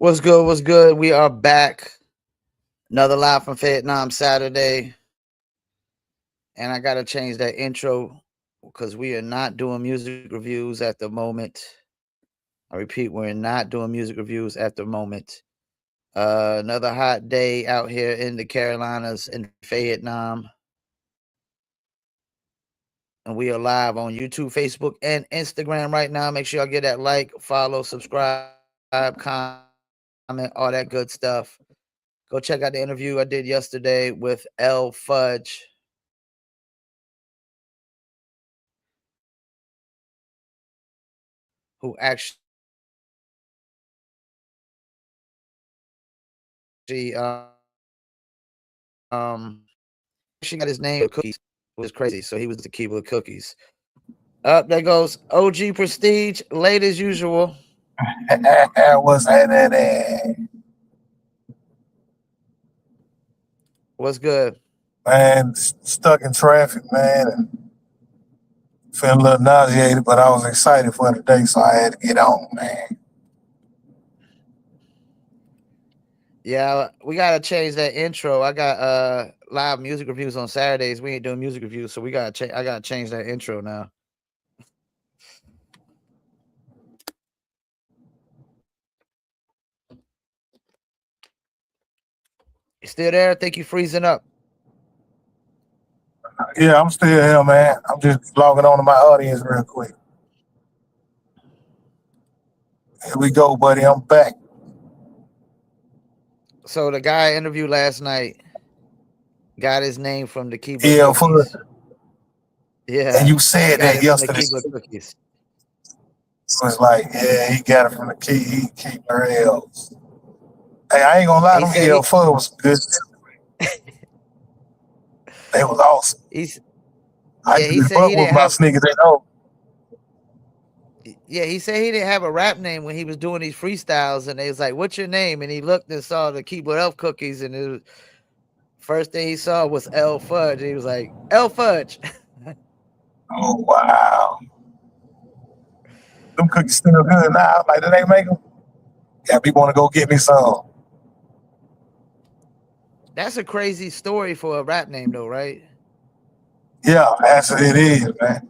What's good? What's good? We are back. Another live from Vietnam Saturday. And I got to change that intro because we are not doing music reviews at the moment. I repeat, we're not doing music reviews at the moment. Another hot day out here in the Carolinas in Vietnam. And we are live on YouTube, Facebook, and Instagram right now. Make sure y'all get that like, follow, subscribe, comment, all that good stuff. Go check out the interview I did yesterday with L Fudge. Who actually she got his name cookies, which is crazy. So he was the keeper of cookies. Up there goes OG Prestige, late as usual. What's happening? What's good? Man, stuck in traffic, man, and feeling a little nauseated, but I was excited for the day, so I had to get on, man. Yeah, we gotta change that intro. I got live music reviews on Saturdays. We ain't doing music reviews, so we gotta I gotta change that intro now. You still there? I think you freezing up. Yeah, I'm still here, man. I'm just logging on to my audience real quick. Here we go, buddy. I'm back. So the guy I interviewed last night got his name from the Keebler Yeah, for cookies. and Yeah, you he said got that it from the yesterday. Keebler cookies. So it's like, yeah, he got it from the key keeper else. Hey, I ain't gonna lie, He them said EL Fudd was good. They was awesome. he's I yeah, used he to said fuck he with didn't my have sneakers at home. yeah, he said he didn't have a rap name when he was doing these freestyles, and they was like, "What's your name?" And he looked and saw the Keebler Elf cookies, and it was, first thing he saw was L Fudge. He was like, "L Fudge." Oh wow. Them cookies still good now. Like, did they make them? Yeah, people want to go get me some. That's a crazy story for a rap name, though, right? Yeah, actually it is, man.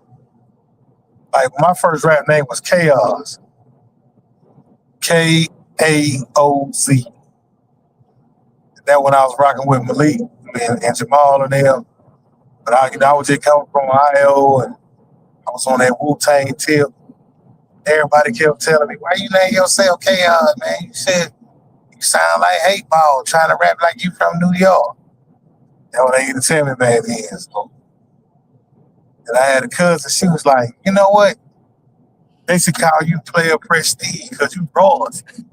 Like my first rap name was Chaos. Kaoz. That when I was rocking with Malik and Jamal and them. But I was just coming from Ohio and I was on that Wu Tang tip. Everybody kept telling me, "Why you name yourself Chaos, man? You said you sound like 8 Ball trying to rap like you from New York." That's what they used to tell me back then. So, and I had a cousin. She was like, "You know what? They should call you Player Prestige because you brawls." And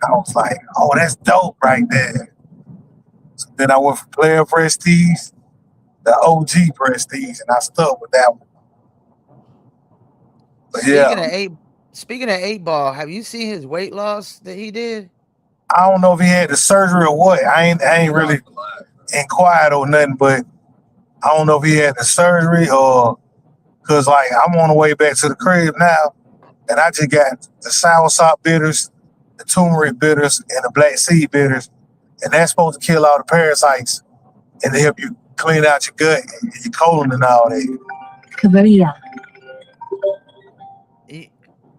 I was like, "Oh, that's dope right there." So then I went from Player Prestige to OG Prestige, and I stuck with that one. But yeah, Speaking of eight, speaking of 8 Ball, have you seen his weight loss that he did? I don't know if he had the surgery or what. I ain't really inquired or nothing, but I don't know if he had the surgery or because like I'm on the way back to the crib now, and I just got the sour sop bitters, the turmeric bitters, and the black seed bitters, and that's supposed to kill all the parasites and to help you clean out your gut and your colon and all that. He,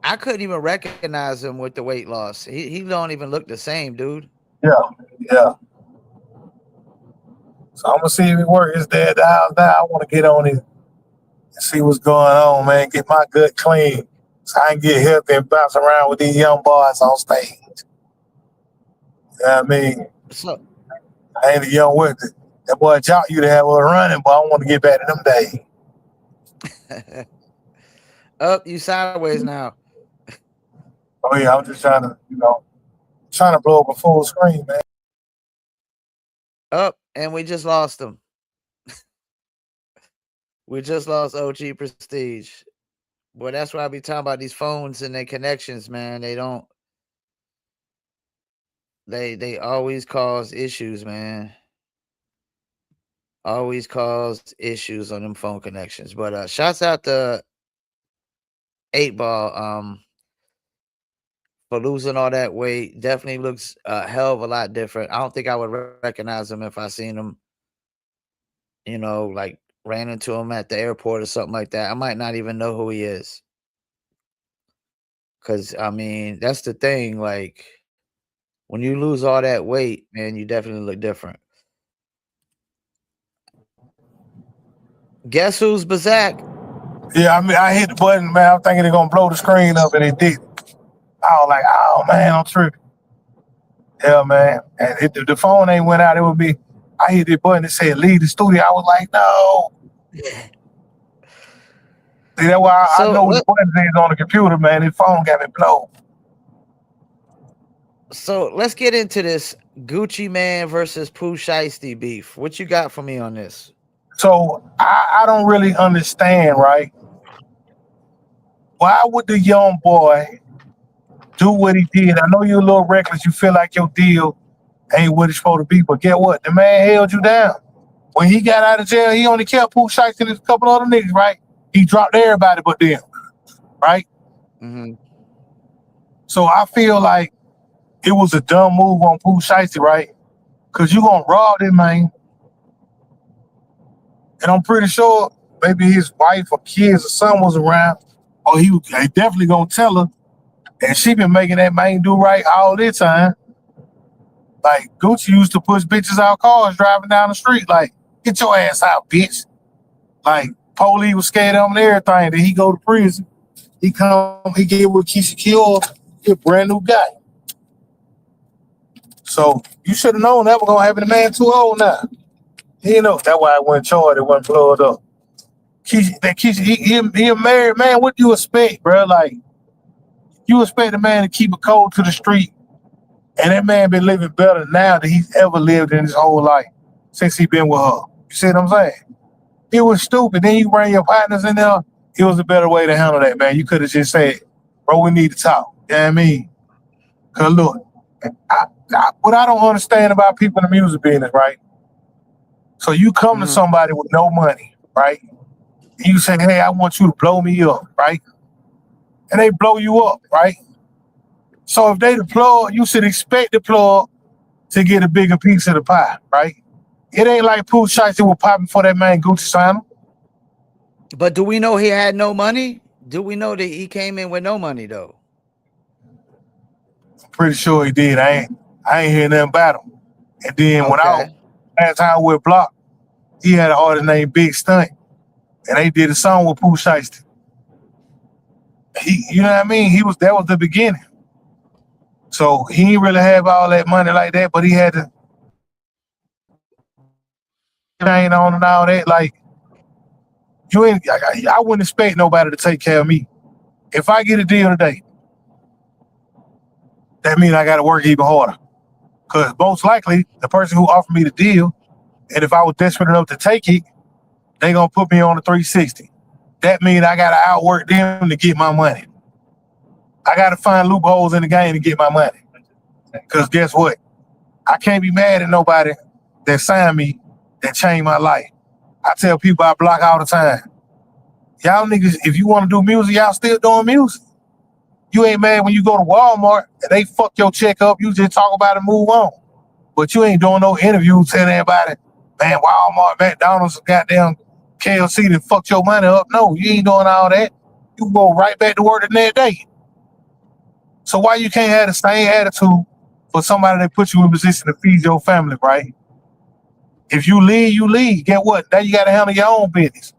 I couldn't even recognize him with the weight loss. He don't even look the same, dude. Yeah, yeah. So I'm gonna see if he work his dad out now. I want to get on it and see what's going on, man. Get my gut clean so I can get healthy and bounce around with these young boys on stage. You know what I mean? So I ain't a young with it. That boy Jock you to have a running, but I want to get back to them days. up, you sideways now. Oh yeah, I'm just trying to, trying to blow up a full screen, man. Up, and we just lost him. We just lost OG Prestige. Well, that's why I be talking about these phones and their connections, man. They don't. They always cause issues, man. Always cause issues on them phone connections. But shouts out to 8 Ball. for losing all that weight. Definitely looks a hell of a lot different. I don't think I would recognize him if I seen him, like ran into him at the airport or something like that. I might not even know who he is. Cause I mean, that's the thing. Like when you lose all that weight, man, you definitely look different. Guess who's Bazak? Yeah, I mean, I hit the button, man. I'm thinking they're gonna blow the screen up, and it did. I was like, oh man, I'm tripping. Yeah, man. And if the phone ain't went out, it would be. I hit the button that said leave the studio. I was like, no. See, that's why I So know what the button is on the computer, man. This phone got me blown. let's get into this Gucci Man versus Pooh Shiesty beef. What you got for me on this? So I don't really understand, right? Why would the young boy do what he did? I know you're a little reckless. You feel like your deal ain't what it's supposed to be, but get what? The man held you down. When he got out of jail, he only kept Pooh Shiesty and a couple other niggas, right? He dropped everybody but them, right? Mm-hmm. So I feel like it was a dumb move on Pooh Shiesty, right? Because you gonna rob this man. And I'm pretty sure maybe his wife or kids or son was around, or he definitely gonna tell her. And she been making that man do right all this time. Like Gucci used to push bitches out cars driving down the street. Like, get your ass out, bitch. Like, police was scared of him and everything. Then he go to prison. He get with Keisha Kior, he a brand new guy. So you should have known that was gonna happen. The man too old now. That's why I wasn't charged. It wasn't plugged up. Keisha, he a married man. What do you expect, bro? Like, you expect a man to keep a code to the street, and that man been living better now than he's ever lived in his whole life since he been with her. You see what I'm saying? It was stupid. Then you bring your partners in there. It was a better way to handle that, man. You could have just said, bro, we need to talk. You know what I mean? Because look, what I don't understand about people in the music business, right? So you come to somebody with no money, right? And you say, hey, I want you to blow me up, right? And they blow you up, right? So if they the plug, you should expect the plug to get a bigger piece of the pie, right? It ain't like Pooh Shiesty was popping for that man Gucci signed him. But do we know he had no money? Do we know that he came in with no money though? I'm pretty sure he did. I ain't hearing nothing about him. And then when last time with Block, he had an artist named Big Stunt. And they did a song with Pooh Shiesty. You know what I mean? That was the beginning. So he didn't really have all that money like that, but he had to ain't on and all that. Like, I wouldn't expect nobody to take care of me. If I get a deal today, that means I got to work even harder. Because most likely, the person who offered me the deal, and if I was desperate enough to take it, they going to put me on a 360. That means I got to outwork them to get my money. I got to find loopholes in the game to get my money. Because guess what? I can't be mad at nobody that signed me that changed my life. I tell people I Block all the time. Y'all niggas, if you want to do music, y'all still doing music. You ain't mad when you go to Walmart and they fuck your check up. You just talk about it and move on. But you ain't doing no interviews telling everybody, man, Walmart, McDonald's, goddamn KFC that fucked your money up. No, you ain't doing all that. You go right back to work the next day. So why you can't have the same attitude for somebody that put you in position to feed your family, right? If you leave, you leave. Get what? Now you got to handle your own business.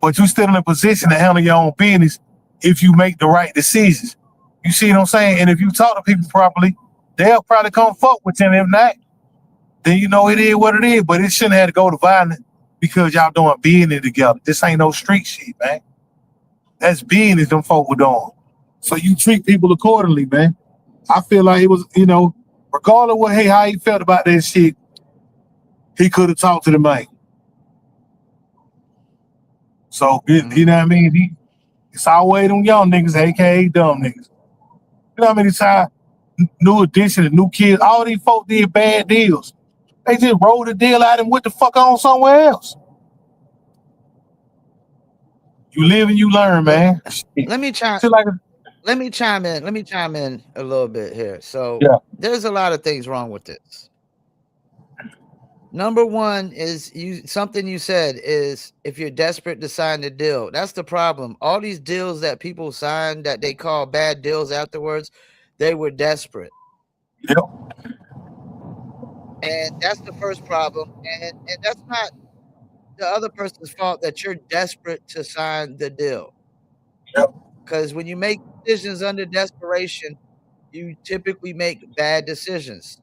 But you still in a position to handle your own business if you make the right decisions. You see what I'm saying? And if you talk to people properly, they'll probably come fuck with you. And if not, then you know it is what it is. But it shouldn't have to go to violence because y'all doing business together. This ain't no street shit, man. That's business them folk were doing. So you treat people accordingly, man. I feel like it was, regardless of how he felt about that shit, he could have talked to the man. So, you know what I mean? It's always them young niggas, aka dumb niggas. You know how many times New Edition and New Kids, all these folks did bad deals. They just rolled the deal out and went the fuck on somewhere else. You live and you learn, man. Let me chime let me chime in. Let me chime in a little bit here. So Yeah. there's a lot of things wrong with this. Number one is something you said is if you're desperate to sign the deal. That's the problem. All these deals that people sign that they call bad deals afterwards, they were desperate. Yep. And that's the first problem. And that's not the other person's fault that you're desperate to sign the deal. Yep. Because when you make decisions under desperation, you typically make bad decisions.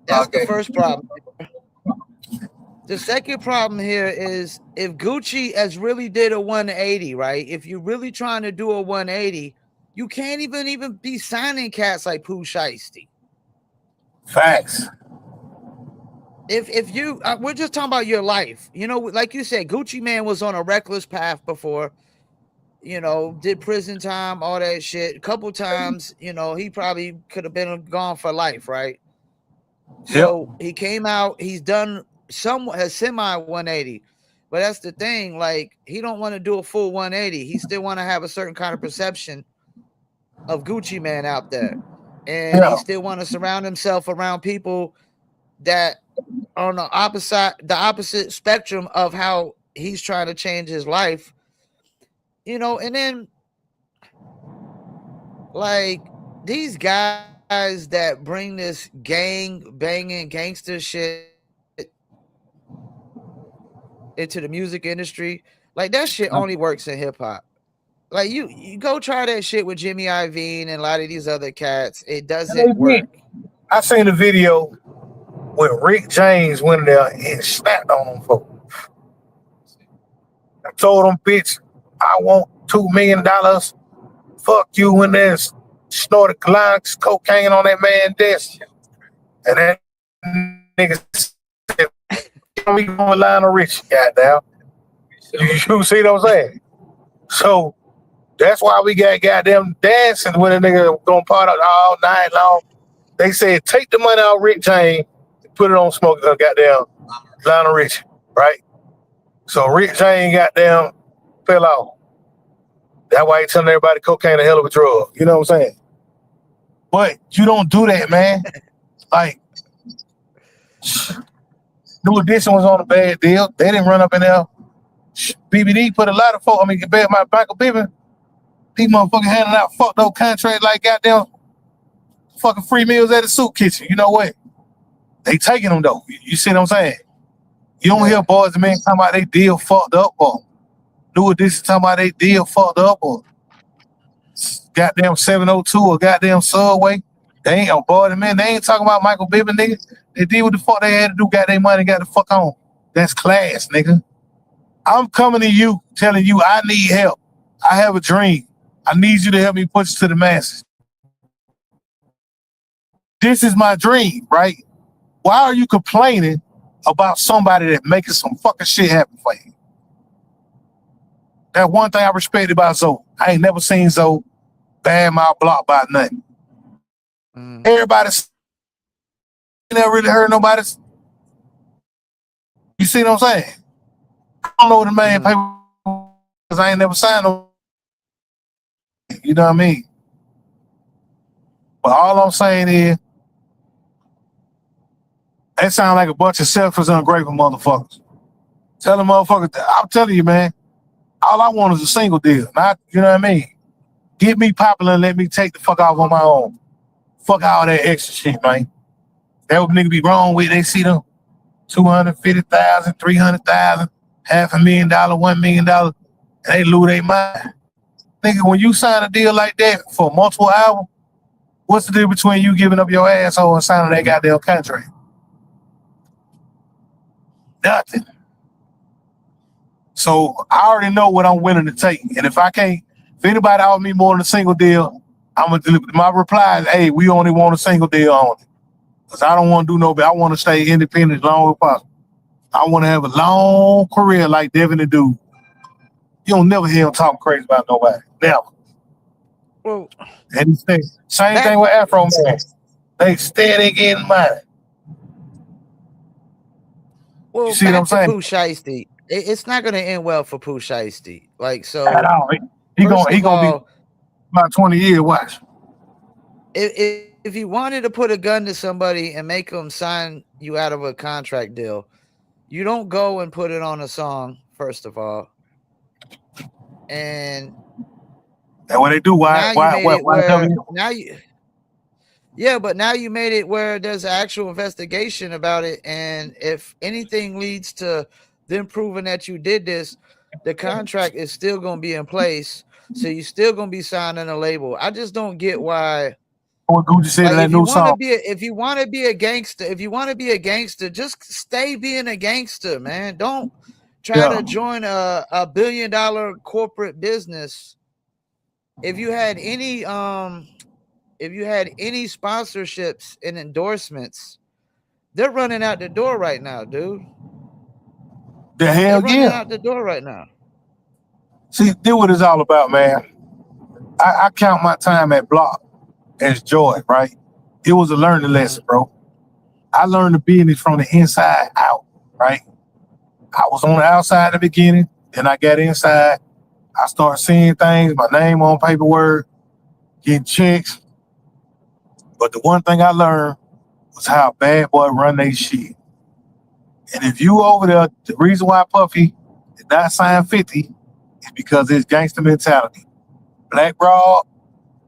That's the Okay. first problem. The second problem here is if Gucci has really did a 180, right? If you're really trying to do a 180, you can't even be signing cats like Pooh Shiesty. Facts. If you we're just talking about your life, you know, like you said, Gucci Man was on a reckless path before, you know, did prison time, all that shit. A couple times, you know, he probably could have been gone for life, right? Yep. So he came out, he's done somewhat a semi 180. But that's the thing, like he don't want to do a full 180. He still want to have a certain kind of perception of Gucci Man out there. And he Yeah. still want to surround himself around people that on the opposite spectrum of how he's trying to change his life. You know, and then like these guys that bring this gang banging gangster shit into the music industry, like that shit only works in hip hop. Like you go try that shit with Jimmy Iovine and a lot of these other cats. It And they doesn't did. work. I seen a video when Rick James went in there and snapped on them folks. I told them, bitch, I want $2 million. Fuck you in there. Snorted glocks, cocaine on that man's desk. And that nigga said, we going Lionel Richie, goddamn. You see what I'm saying? So that's why we got goddamn dancing when a nigga gonna part out all night long. They said take the money out Rick James and put it on smoke goddamn Lionel Richie, right? So Rick James goddamn fell off. That's why he telling everybody cocaine a hell of a drug. You know what I'm saying? But you don't do that, man. Like New Edition was on a bad deal. They didn't run up in there. BBD put a lot of folks. I mean, compared to my Michael Bibbin, these motherfuckers handing out fucked up contracts like goddamn fucking free meals at the soup kitchen. You know what? They taking them though. You see what I'm saying? You don't hear boys and men talking about they deal fucked up or New Edition talking about they deal fucked up or goddamn 702 or goddamn Subway. They ain't on boy and men. They ain't talking about Michael Bibbin, nigga. They did what the fuck they had to do, got their money, got the fuck on. That's class, nigga. I'm coming to you telling you I need help. I have a dream. I need you to help me push it to the masses. This is my dream, right? Why are you complaining about somebody that making some fucking shit happen for you? That one thing I respect about Zoe. I ain't never seen Zoe bad mouth block about nothing. Everybody's never really heard nobody's. You see what I'm saying? I don't know what the man pay because I ain't never signed no. You know what I mean? But all I'm saying is that sound like a bunch of selfish, ungrateful motherfuckers. Tell them motherfuckers, I'm telling you, man, all I want is a single deal. Not, you know what I mean? Get me popular and let me take the fuck off on my own. Fuck all that extra shit, man. That would nigga be wrong with. They see them 250,000, 300,000, $500,000, $1 million, and they lose their mind. Nigga, when you sign a deal like that for multiple hours, what's the difference between you giving up your asshole and signing that goddamn contract? Nothing. So I already know what I'm willing to take. And if anybody offer me more than a single deal, I'm gonna deliver. My reply is, hey, we only want a single deal on it. Because I don't want to do no, but I want to stay independent as long as possible. I want to have a long career like Devin the Dude. You don't never hear him talking crazy about nobody. Never. Well, And same thing with Afro Man. They steady getting money. Well, you see what I'm saying? Pooh Shiesty, it's not going to end well for Pooh Shiesty. Like, so At all. He gonna be About 20 years, watch. If you wanted to put a gun to somebody and make them sign you out of a contract deal, you don't go and put it on a song, first of all. And that's what they do. Now you made it where w? now you yeah, but now you made it where there's an actual investigation about it, and if anything leads to them proving that you did this, the contract is still going to be in place, so you're still going to be signing a label. I just don't get why. What Gucci said in Like, that new song. if you want to be a gangster, just stay being a gangster, man. Don't try to join a $1 billion corporate business. If you had any sponsorships and endorsements, they're running out the door right now, dude. The hell they're running out the door right now. See, this what it's all about, man. I count my time at Block as joy, right? It was a learning lesson, bro. I learned the business from the inside out, right? I was on the outside at the beginning, then I got inside. I started seeing things, my name on paperwork, getting checks. But the one thing I learned was how Bad Boy run they shit. And if you over there, the reason why Puffy did not sign 50 is because it's gangster mentality. Black Broad,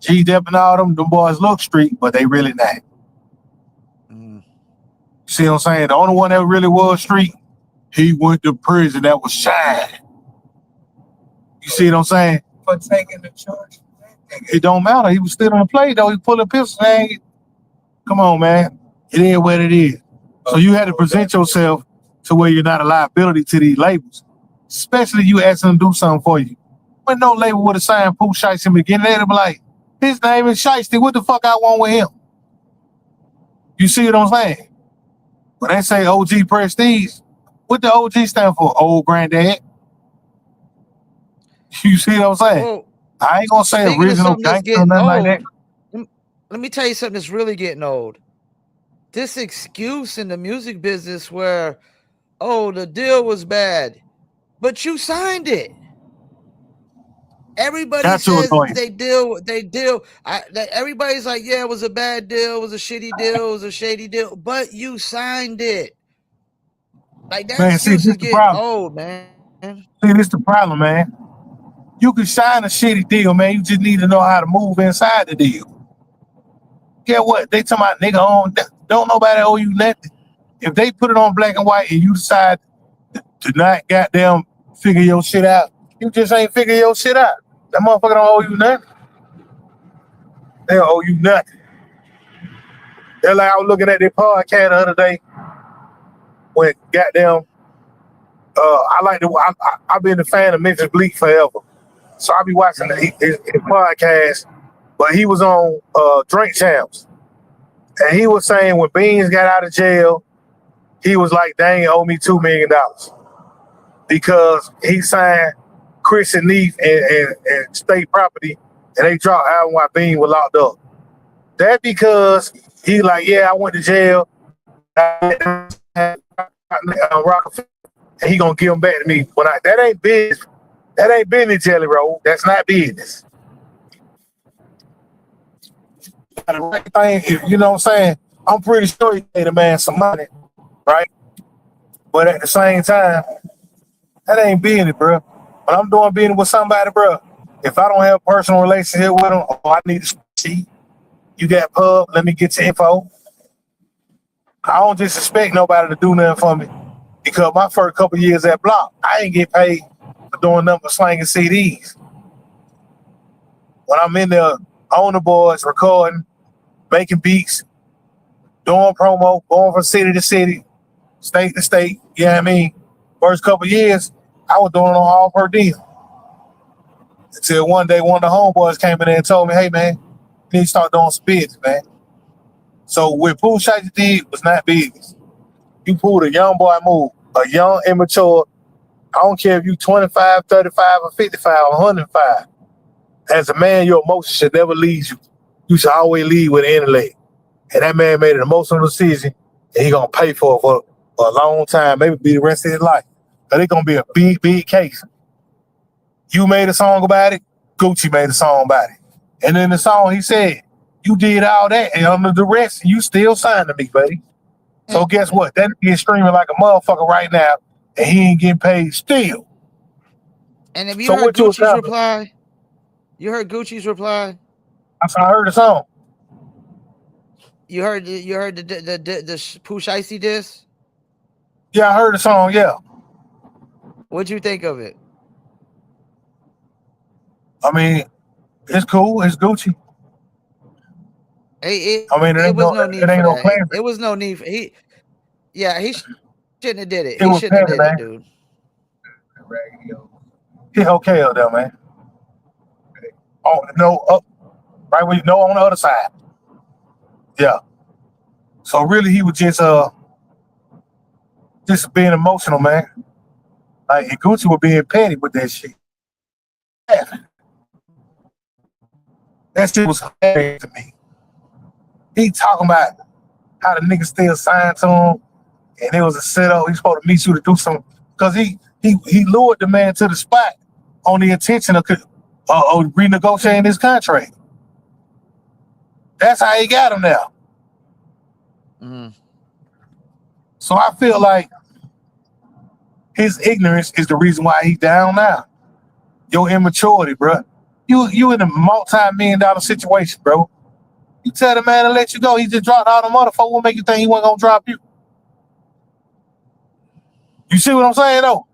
G-Dep and all them boys look street, but they really not. See what I'm saying? The only one that really was street, he went to prison. That was Shine. You see what I'm saying? For taking the charge. It don't matter. He was still on the play, though. He pulled a pistol. Man. Come on, man. It is what it is. So you had to present yourself to where you're not a liability to these labels. Especially you asking them to do something for you. When no label would have signed Pooh Shiesty in the beginning, they'd be like, his name is Shiesty. What the fuck I want with him? You see what I'm saying? When they say OG Prestige, what the OG stand for? Old Granddad. You see what I'm saying? Well, I ain't gonna say original gangster or nothing like that. Let me tell you something that's really getting old. This excuse in the music business where, oh, the deal was bad, but you signed it. Everybody says they deal. Everybody's like, yeah, it was a bad deal, it was a shitty deal, it was a shady deal, but you signed it. Like that excuse is getting old, man. See, this the problem, man. You can sign a shitty deal, man. You just need to know how to move inside the deal. Get what? They talking about nigga don't nobody owe you nothing. If they put it on black and white and you decide to not goddamn figure your shit out, you just ain't figure your shit out. That motherfucker don't owe you nothing. They don't owe you nothing. They're like, I was looking at their podcast the other day when goddamn I've been a fan of Memphis Bleak forever. So I'll be watching his podcast, but he was on Drink Champs. And he was saying when Beans got out of jail, he was like, they ain't owe me $2 million. Because he signed Chris and Neef and State Property, and they dropped album while Bean was locked up. That because he like, yeah, I went to jail, and he gonna give them back to me. But that ain't business. That ain't business, Jelly Roll. That's not business. The right thing, you know what I'm saying? I'm pretty sure he paid a man some money, right? But at the same time, that ain't business, bro. When I'm doing business with somebody, bro, if I don't have a personal relationship with them, I need to see. You got pub, let me get your info. I don't just expect nobody to do nothing for me. Because my first couple years at Block, I ain't get paid for doing nothing but slanging CDs. When I'm in there on the boards, recording, making beats, doing promo, going from city to city, state to state, you know what I mean? First couple years, I was doing it on all per diem. Until one day, one of the homeboys came in there and told me, hey, man, you need to start doing some business, man. So what Pooh Shiesty did was not business. You pulled a young boy move, a young, immature. I don't care if you 25, 35, or 55, or 105. As a man, your emotions should never lead you. You should always lead with an intellect. And that man made an emotional decision, and he gonna pay for it for a long time, maybe be the rest of his life. But it's gonna be a big, big case. You made a song about it, Gucci made a song about it. And in the song, he said, "You did all that, and under the rest, you still signed to me, buddy." So guess what? That nigga is streaming like a motherfucker right now, and he ain't getting paid still. And if you So heard what you Gucci's accomplish? reply, you heard Gucci's reply. I heard the song. You heard the Pooh Shiesty diss. Yeah, I heard the song. Yeah, What'd you think of it? I mean, it's cool. It's Gucci. I mean, It was no need it for ain't no that. classic. It was no need for he. Yeah, he shouldn't have did it. It He was shouldn't have petty, did it, man. dude. He okay up there, man. Oh no, up right when you know on the other side. Yeah. So really, he was just being emotional, man. Like and Gucci was being petty with that shit. That shit was hilarious to me. He talking about how the nigga still signed to him, and it was a setup. He's supposed to meet you to do something because he lured the man to the spot on the intention of renegotiating his contract. That's how he got him now. Mm-hmm. So I feel like his ignorance is the reason why he's down now. Your immaturity, bro. You in a multi-million-dollar situation, bro. You tell the man to let you go. He just dropped all the motherfucker. What make you think he wasn't gonna drop you? You see what I'm saying though?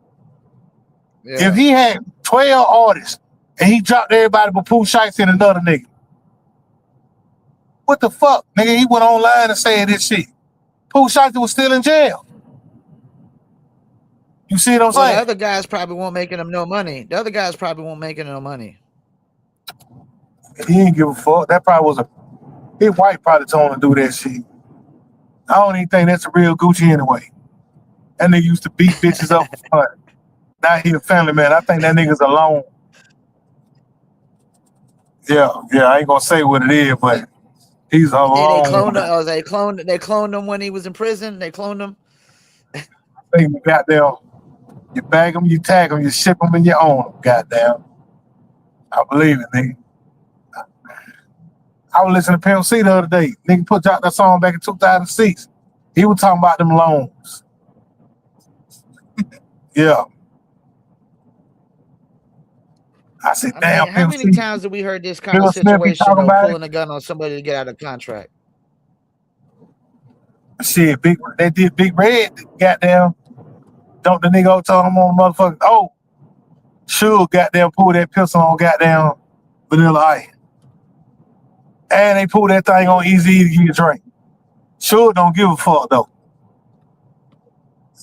Yeah. If he had 12 artists and he dropped everybody but Pooh Shiesty and another nigga, what the fuck, nigga? He went online and said this shit. Pooh Shiesty was still in jail. You see what I'm saying? The other guys probably won't making him no money. The other guys probably won't making no money. He didn't give a fuck. That probably was his wife probably told him to do that shit. I don't even think that's a real Gucci anyway. That nigga used to beat bitches up for fun. Now he a family man. I think that nigga's alone. Yeah, I ain't gonna say what it is, but he's alone. They cloned him when he was in prison. They cloned him. They goddamn, you bag them, you tag them, you ship them, and you own them. Goddamn, I believe it, nigga. I was listening to Pimp C the other day. Nigga put out that song back in 2006. He was talking about them loans. Yeah. I said, damn, how many times have we heard this kind of situation of pulling a gun on somebody to get out of contract? Shit, they did Big Red, goddamn. Dumped the nigga over, told him on the motherfucker. Oh, Suge goddamn pulled that pistol on goddamn Vanilla Ice. And they pulled that thing on Easy to get a drink. Suge don't give a fuck though.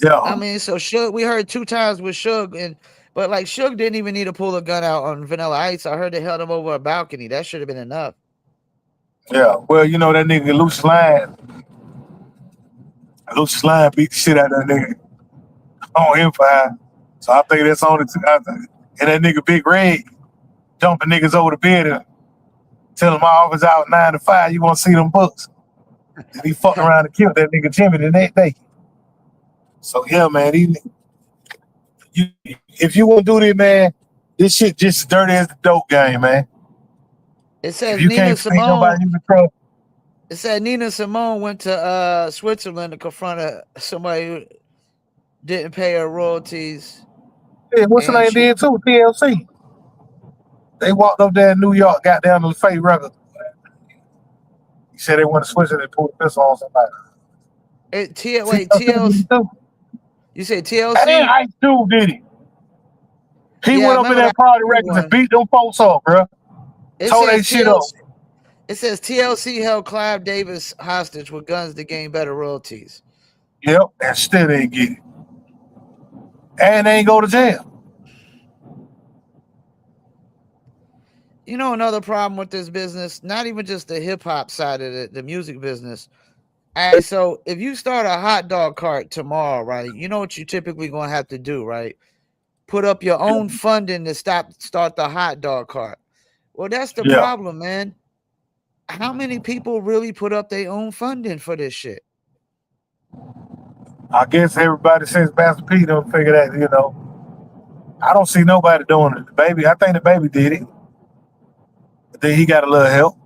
Yeah. I mean, so Suge, we heard 2 times with Suge, but like Suge didn't even need to pull a gun out on Vanilla Ice. I heard they held him over a balcony. That should have been enough. Yeah. Well, you know that nigga Lucius Lyon beat the shit out of that nigga on Empire. So I think that's on it. And that nigga Big Red dumping niggas over the bed and telling my office out 9 to 5. You want to see them books? And he fucked around and killed that nigga Jimmy the next day. So yeah, man. If you want to do this, man, this shit just as dirty as the dope game, man. It says Nina Simone. It said Nina Simone went to Switzerland to confront somebody who didn't pay her royalties. Yeah, what's the name did too? TLC. They walked up there in New York, got down to the Fate Records. He said they went to Switzerland and pulled a pistol on somebody. TLC. You say TLC? Hey, Ice Cube did it. He went up in that party records and beat them folks up, bro. Tore that shit up. It says TLC held Clive Davis hostage with guns to gain better royalties. Yep, and still didn't get it. And they ain't go to jail. You know, another problem with this business, not even just the hip-hop side of it, the music business. Right, so if you start a hot dog cart tomorrow, right, you know what you typically going to have to do, right? Put up your own funding to start the hot dog cart. Well, that's the problem, man. How many people really put up their own funding for this shit? I guess everybody since Master P don't figure that, you know. I don't see nobody doing it. I think the baby did it. Then he got a little help.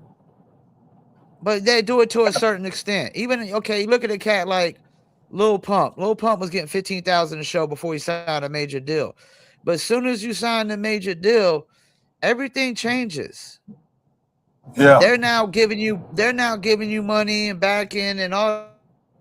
But they do it to a certain extent. Even okay, look at a cat like Lil Pump. Lil Pump was getting 15,000 a show before he signed a major deal. But as soon as you sign a major deal, everything changes. Yeah. They're now giving you money and backing and all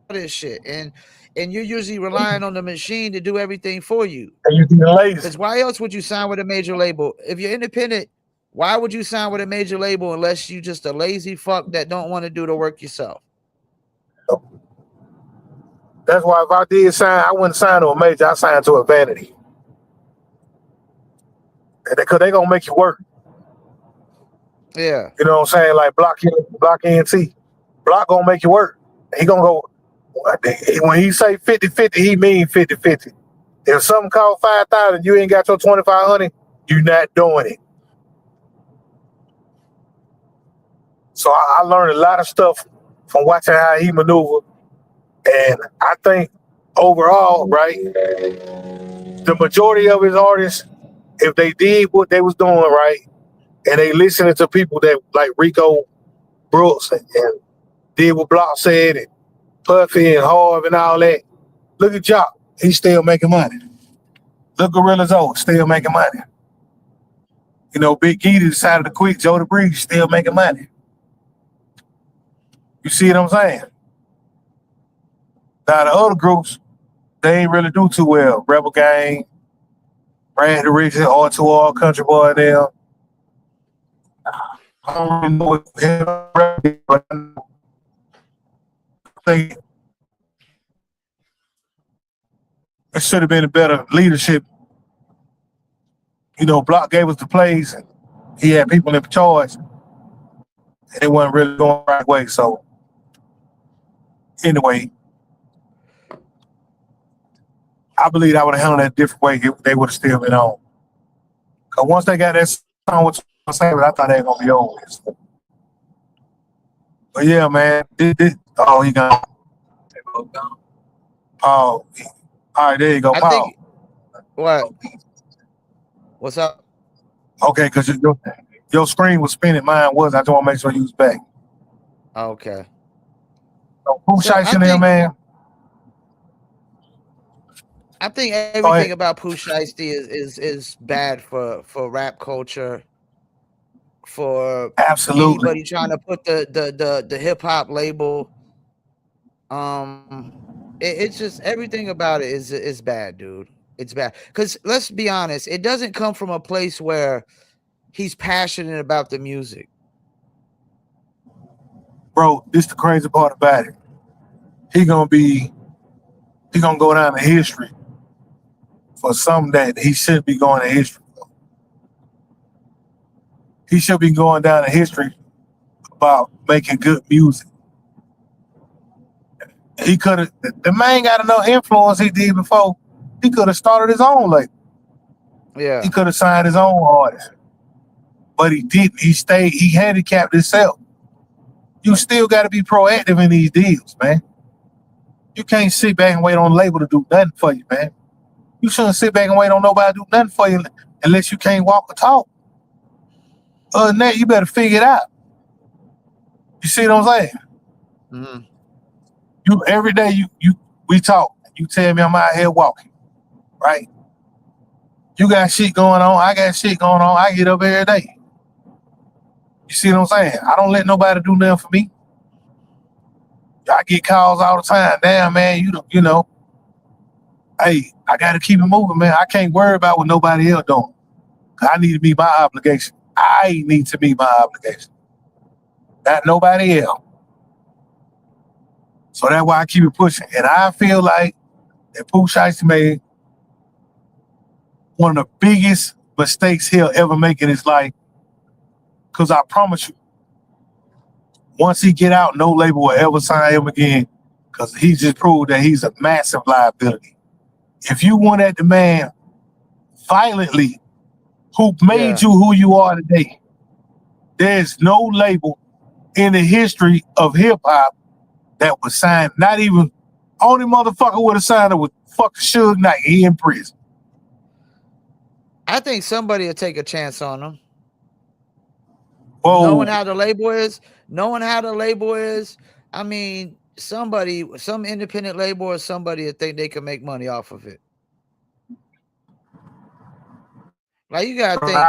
this shit. And you're usually relying on the machine to do everything for you. And you getting Because lazy. why else would you sign with a major label? If you're independent, why would you sign with a major label unless you just a lazy fuck that don't want to do the work yourself? That's why if I did sign, I wouldn't sign to a major. I signed to a vanity. Because they gonna make you work. Yeah. You know what I'm saying? Like Block ENT. Block gonna make you work. He gonna go when he say 50-50, he mean 50-50. If something costs 5,000, you ain't got your 2,500, you not doing it. So I learned a lot of stuff from watching how he maneuver. And I think overall, right, the majority of his artists, if they did what they was doing right, and they listening to people that like Rico Brooks and did what Block said, and Puffy and Harv and all that. Look at Jock, he's still making money. Look Gorilla's old, still making money. You know, Big Geedy decided to quit. Joe DeBreeze still making money. You see what I'm saying? Now the other groups, they ain't really do too well. Rebel Gang, Brad the Rich, R2R, Country Boy, them. I don't really know what but I think it should have been a better leadership. You know, Block gave us the plays, and he had people in charge, and it wasn't really going the right way. So, anyway, I believe I would have handled that a different way if they would have still been on. Because once they got that song with Savage, I thought they were going to be over this. But yeah, man, oh, he gone. Oh, all right, there you go, I Paul. think what? What's up? Okay, because your screen was spinning, mine was. I just want to make sure you was back. Okay. So, Pooh Shiesty in there, man. I think everything about Pooh Shiesty is bad for rap culture, for absolutely anybody trying to put the hip hop label. It's just everything about it is bad, dude. It's bad because let's be honest, it doesn't come from a place where he's passionate about the music. Bro, this the crazy part about it. He gonna go down in history for something that he shouldn't be going to history for. He should be going down in history about making good music. He could have, the man got enough influence he did before. He could have started his own label. Yeah. He could have signed his own artist. But he didn't. He handicapped himself. You still got to be proactive in these deals, man. You can't sit back and wait on the label to do nothing for you, man. You shouldn't sit back and wait on nobody to do nothing for you unless you can't walk or talk. Other than that, you better figure it out. You see what I'm saying? Mm-hmm. You every day we talk. You tell me I'm out here walking, right? You got shit going on. I got shit going on. I get up every day. You see what I'm saying? I don't let nobody do nothing for me. I get calls all the time. Damn, man, you know. Hey, I got to keep it moving, man. I can't worry about what nobody else doing. I need to meet my obligation. I need to meet my obligation. Not nobody else. So that's why I keep it pushing. And I feel like that Pooh Shiesty made one of the biggest mistakes he'll ever make in his life. Because I promise you, once he get out, no label will ever sign him again. Because he just proved that he's a massive liability. If you want at the man violently who made you who you are today, there's no label in the history of hip hop that was signed. Not even only motherfucker would have signed it with fucking Suge Knight. He in prison. I think somebody will take a chance on him. Knowing Whoa. how the label is, knowing how the label is, I mean, somebody, some independent label or somebody that think they can make money off of it. Like you gotta think,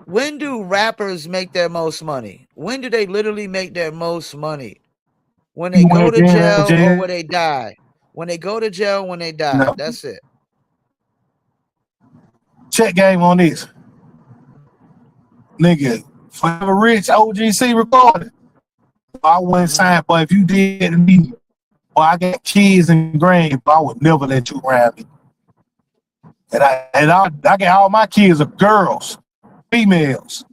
when do rappers make their most money? When do they literally make their most money? When they go to jail or when they die? When they go to jail, when they die. That's it. Check game on this. Nigga, Forever Rich OGC recorded. I wouldn't sign, but if you did to me, well, I got kids and grands, but I would never let you around me. And I got all my kids are girls, females.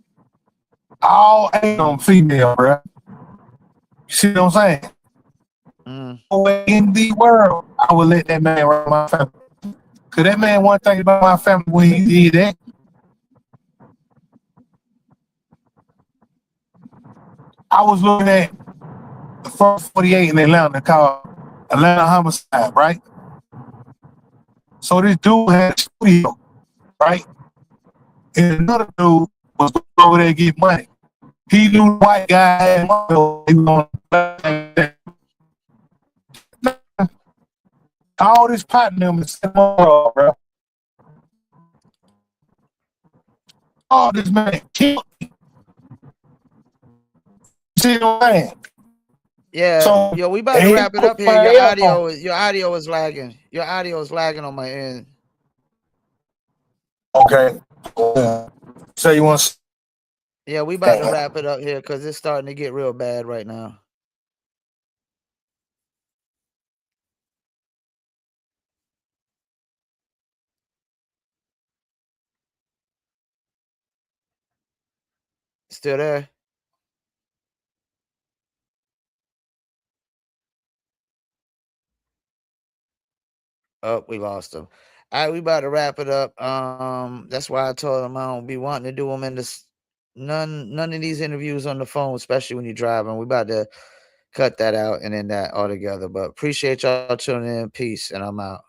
All 8 of them female, bro. You see what I'm saying? In the world, I would let that man around my family. Cause that man one thing about my family when he did that. I was looking at the first 48 in Atlanta called Atlanta Homicide, right? So this dude had a studio, right? And another dude was over there to get money. He knew the white guy had money. He was on all this pot them in Samoa, bro. All this man killed me. See what I'm saying? Yeah, so, yo, we about to wrap it up here. Your audio is lagging. Your audio is lagging on my end. Okay. So you want to? Yeah, we about to wrap it up here because it's starting to get real bad right now. Still there? Oh, we lost him. All right, we about to wrap it up. That's why I told him I don't be wanting to do them in this none of these interviews on the phone, especially when you're driving. We about to cut that out and end that altogether. But appreciate y'all tuning in. Peace, and I'm out.